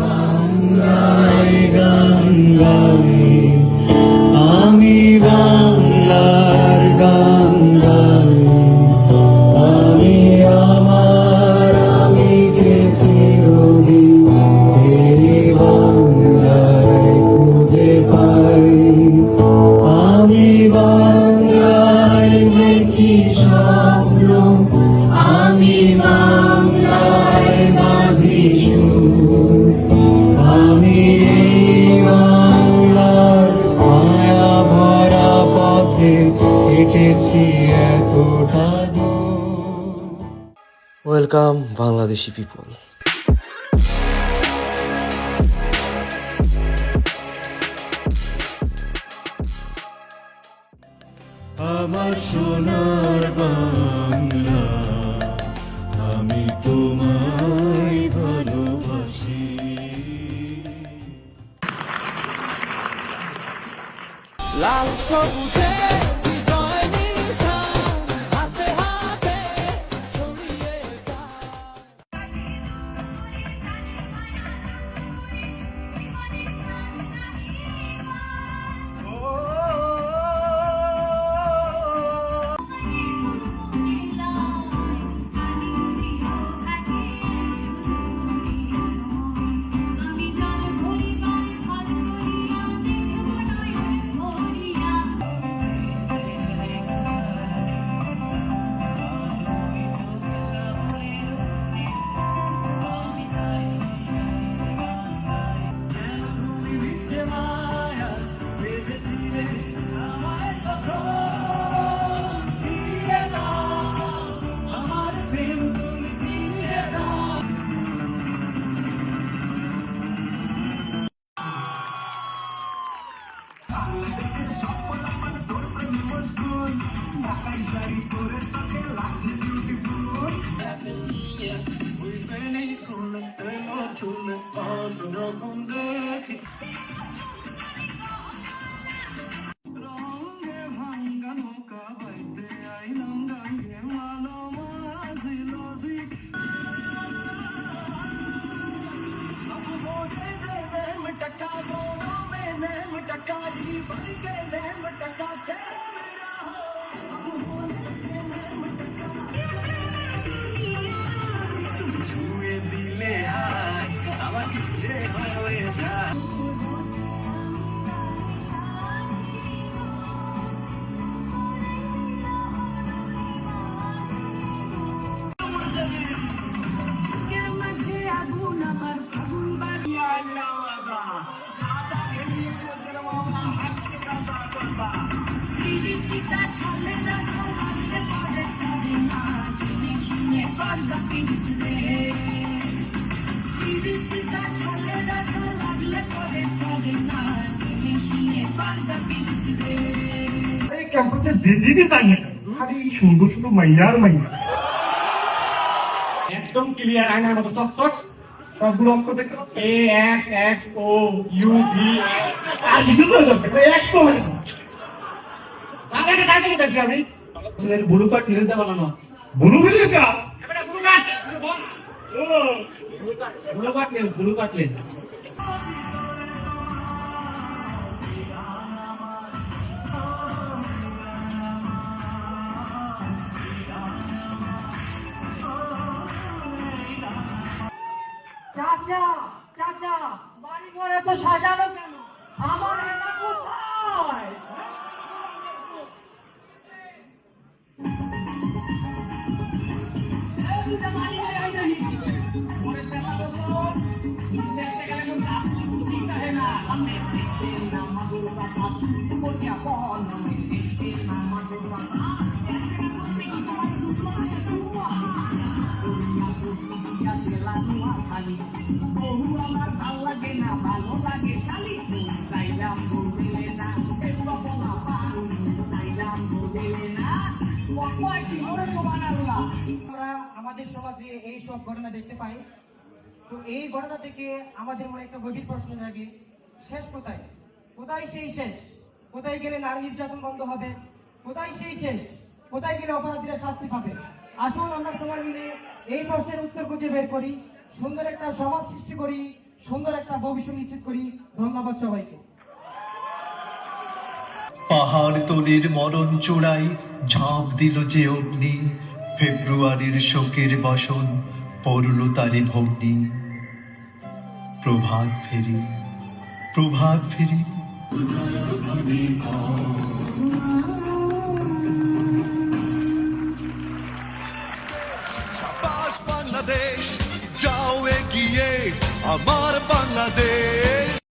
বাংলায় গান গাই, আমি বাংলার গান গাই, আমি আমার আমিকে চিরদিন এই বাংলায় খুঁজে পাই। আমি বাংলায় দেখি স্বপ্ন, আমি বাংলায় বাঁধি সুর, আমি এই বাংলার মায়া ভরা পথে হেঁটেছি এতটা দূর। Welcome Bangladeshi people. আমার সোনার বাংলা, আমি তোমায় ভালোবাসি। লাল সবুজে বিজয় নিশান, হাতে হাতে ছড়িয়ে যায়। ক্যাম্পাসে যেদিকে যাই না খালি সুন্দর সুন্দর মাইয়ার মাইয়া, একদম ক্লিয়ার আয়নার মতো চকচক। সবগুলো অক্ষর দেখতে A S S O U V আর কিছু তো এক্স তো হয় না। তাদেরকে কাকে দেখছি আমি ব্লু কার্ড ফিরে বানানো ব্লু ফিলিপ কা এটা ব্লু কার্ড ও ব্লু কার্ড লেন্স চাচা চাচা বাড়ি ঘরে তো সাজানো কেন? আমার হেনা কোথায়? আমরা আমাদের সমাজে এই সব ঘটনা দেখতে পাই। তো এই ঘটনা থেকে আমাদের মনে একটা গভীর প্রশ্ন জাগে, শেষ কোথায়? কোথায় সেই শেষ? কোথায় গেলে নারী নির্যাতন বন্ধ হবে? কোথায় সেই শেষ? কোথায় গেলে অপরাধীরা শাস্তি পাবে? আসুন আমরা সবাই মিলে এই প্রশ্নের উত্তর খুঁজে বের করি, সুন্দর একটা সমাজ সৃষ্টি করি, সুন্দর একটা ভবিষ্যৎ নিশ্চিত করি। ধন্যবাদ সবাইকে। পাহাড় তলির মরণ চূড়ায় ঝাঁপ দিল যে অগ্নি, ফেব্রুয়ারির শোকের বসন পড়ল তারে ভগ্নি। প্রভাত ফেরি, প্রভাত ফেরি। বাংলাদেশ যাও এগিয়ে, আমার বাংলাদেশ।